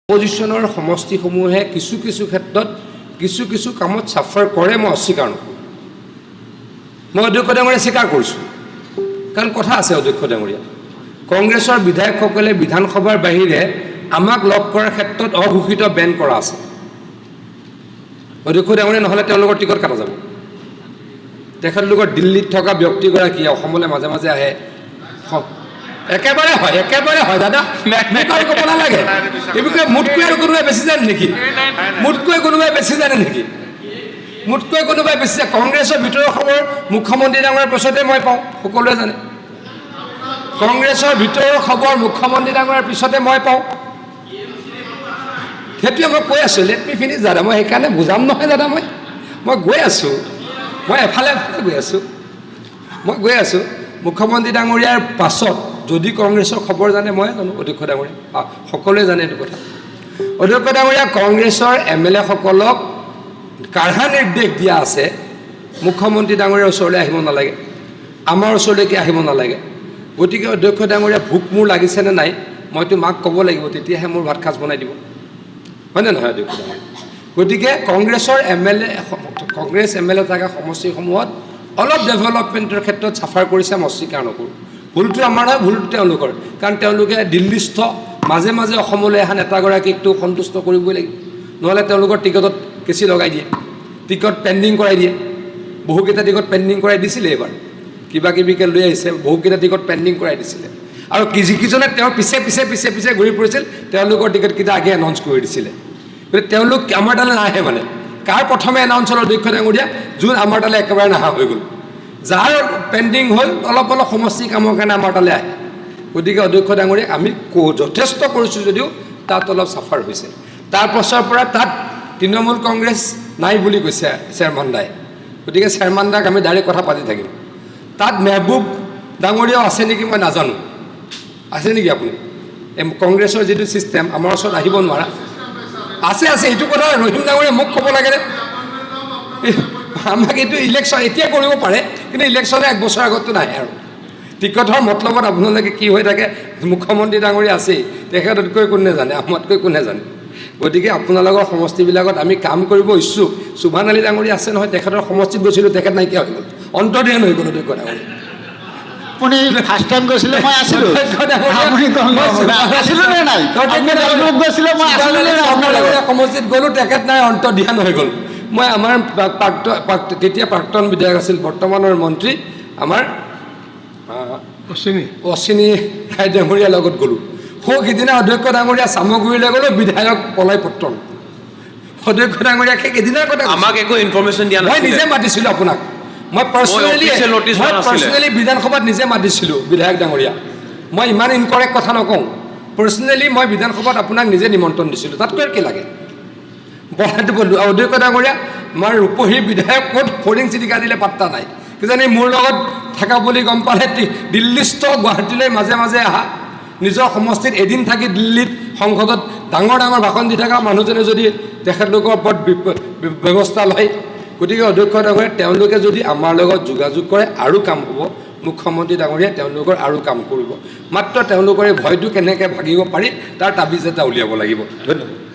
অপজিশ্যনৰ সমষ্টিসমূহে কিছু ক্ষেত্ৰত কিছু কামত ছাফাৰ কৰে মই অস্বীকাৰ নকৰোঁ মই অধ্যক্ষ ডাঙৰীয়া স্বীকাৰ কৰিছোঁ কাৰণ কথা আছে অধ্যক্ষ ডাঙৰীয়া কংগ্ৰেছৰ বিধায়কসকলে বিধানসভাৰ বাহিৰে আমাক লগ কৰাৰ ক্ষেত্ৰত অঘোষিত বেন কৰা আছে অধ্যক্ষ ডাঙৰীয়া নহ'লে তেওঁলোকৰ টিকট কাটা যাব তেখেতলোকৰ দিল্লীত থকা ব্যক্তিগৰাকী অসমলৈ মাজে মাজে আহে একেবাৰে হয় দাদা মেকমেকাৰ ক'ব নালাগে এইবোৰে মুঠকৈ আৰু কোনোবাই বেছি জানে নেকি মুঠকৈ কোনোবাই বেছি জানে নেকি মুঠকৈ কোনোবাই বেছি কংগ্ৰেছৰ ভিতৰৰ খবৰ মুখ্যমন্ত্ৰী ডাঙৰীয়াৰ পিছতে মই পাওঁ সকলোৱে জানে কংগ্ৰেছৰ ভিতৰৰ খবৰ মুখ্যমন্ত্ৰী ডাঙৰীয়াৰ পিছতে মই পাওঁ সেইটোৱে মই কৈ আছোঁ লেট মি ফিনিছ দাদা মই সেইকাৰণে বুজাম নহয় দাদা মই গৈ আছোঁ মই এফালে গৈ আছোঁ মুখ্যমন্ত্ৰী ডাঙৰীয়াৰ পাছত যদি কংগ্ৰেছৰ খবৰ জানে মই জানো অধ্যক্ষ ডাঙৰীয়া সকলোৱে জানে এইটো কথা অধ্যক্ষ ডাঙৰীয়া কংগ্ৰেছৰ MLA সকলক কাঢ়া নিৰ্দেশ দিয়া আছে মুখ্যমন্ত্ৰী ডাঙৰীয়াৰ ওচৰলৈ আহিব নালাগে আমাৰ ওচৰলৈকে আহিব নালাগে গতিকে অধ্যক্ষ ডাঙৰীয়া ভোক মোৰ লাগিছেনে নাই মইতো মাক ক'ব লাগিব তেতিয়াহে মোৰ ভাত সাজ বনাই দিব হয়নে নহয় অধ্যক্ষ ডাঙৰীয়া গতিকে কংগ্ৰেছৰ কংগ্ৰেছ MLA থকা সমষ্টিসমূহত অলপ ডেভেলপমেণ্টৰ ক্ষেত্ৰত ছাফাৰ কৰিছে মই অস্বীকাৰ নকৰোঁ ভুলটো আমাৰ নহয় ভুলটো তেওঁলোকৰ কাৰণ তেওঁলোকে দিল্লীস্থ মাজে মাজে অসমলৈ অহা নেতাগৰাকীকতো সন্তুষ্ট কৰিবই লাগিব নহ'লে তেওঁলোকৰ টিকটত কেঁচি লগাই দিয়ে টিকট পেণ্ডিং কৰাই দিয়ে বহুকেইটা টিকট পেণ্ডিং কৰাই দিছিলে এইবাৰ কিবা কিবিকৈ লৈ আহিছে বহুকেইটা টিকট পেণ্ডিং কৰাই দিছিলে আৰু যিকেইজনে তেওঁৰ পিছে ঘূৰি ফুৰিছিল তেওঁলোকৰ টিকটকেইটা আগে এনাউন্স কৰি দিছিলে গতিকে তেওঁলোক আমাৰ তালৈ নাহে মানে কাৰ প্ৰথমে এনাউন্স হ'ল অধ্যক্ষ ডাঙৰীয়া যোন আমাৰ তালৈ একেবাৰে নাহা হৈ গ'ল যাৰ পেণ্ডিং হ'ল অলপ সমষ্টি কামৰ কাৰণে আমাৰ তালৈ আহে গতিকে অধ্যক্ষ ডাঙৰীয়া আমি যথেষ্ট কৰিছোঁ যদিও তাত অলপ ছাফাৰ হৈছে তাৰ পাছৰ পৰা তাত তৃণমূল কংগ্ৰেছ নাই বুলি কৈছে চেয়াৰমান দাই গতিকে চেয়াৰমান দাক আমি ডাইৰেক্ট কথা পাতি থাকিম তাত মেহবুব ডাঙৰীয়াও আছে নেকি মই নাজানো আছে নেকি আপুনি কংগ্ৰেছৰ যিটো ছিষ্টেম আমাৰ ওচৰত আহিব নোৱাৰা আছে এইটো কথা ৰহিম ডাঙৰীয়া মোক ক'ব লাগে আমাক এইটো ইলেকশ্যন এতিয়া কৰিব পাৰে কিন্তু ইলেকশ্যনে 1 বছৰ আগততো নাহে আৰু টিকটৰ মতলবত আপোনালোকে কি হৈ থাকে মুখ্যমন্ত্ৰী ডাঙৰীয়া আছেই তেখেততকৈ কোনে জানে আমাতকৈ কোনে জানে গতিকে আপোনালোকৰ সমষ্টিবিলাকত আমি কাম কৰিব ইচ্ছুক সুভান আলী ডাঙৰীয়া আছে নহয় তেখেতৰ সমষ্টিত গৈছিলোঁ তেখেত নাইকিয়া হৈ গ'ল অন্তৰ্ধান হৈ গ'ল অধ্যক্ষ ডাঙৰীয়া আপুনি ফাৰ্ষ্ট টাইম গৈছিলে মই আছিলোঁ সমষ্টিত গ'লোঁ তেখেত নাই অন্তৰ্ধান হৈ গ'ল মই আমাৰ তেতিয়া প্ৰাক্তন বিধায়ক আছিল বৰ্তমানৰ মন্ত্ৰী আমাৰ অশ্বিনী ৰায় ডাঙৰীয়াৰ লগত গ'লোঁ সিদিনা অধ্যক্ষ ডাঙৰীয়া চামগুৰিলৈ গ'লোঁ বিধায়ক পলাই পত্ৰন অধ্যক্ষ ডাঙৰীয়া সেইদিনাৰ কথা আমাক একো ইনফৰমেশ্যন দিয়া মই নিজে মাতিছিলোঁ আপোনাক মই পাৰ্চনেলি বিধানসভাত নিজে মাতিছিলোঁ বিধায়ক ডাঙৰীয়া মই ইমান ইনকৰেক্ট কথা নকওঁ পাৰ্চনেলি মই বিধানসভাত আপোনাক নিজে নিমন্ত্ৰণ দিছিলোঁ তাতকৈ কি লাগে অধ্যক্ষ ডাঙৰীয়া আমাৰ ৰূপহী বিধায়ক ক'ত ফৰিং চিটিকা দিলে পাত্তা নাই কিজানি মোৰ লগত থকা বুলি গম পালে দিল্লীস্থ গুৱাহাটীলৈ মাজে মাজে আহা নিজৰ সমষ্টিত এদিন থাকি দিল্লীত সংসদত ডাঙৰ ভাষণ দি থকা মানুহজনে যদি তেখেতলোকৰ ওপৰত ব্যৱস্থা লয় গতিকে অধ্যক্ষ ডাঙৰীয়া তেওঁলোকে যদি আমাৰ লগত যোগাযোগ কৰে আৰু কাম হ'ব মুখ্যমন্ত্ৰী ডাঙৰীয়া তেওঁলোকৰ আৰু কাম কৰিব মাত্ৰ তেওঁলোকৰ এই ভয়টো কেনেকৈ ভাগিব পাৰি তাৰ তাবিজ এটা উলিয়াব লাগিব ধন্যবাদ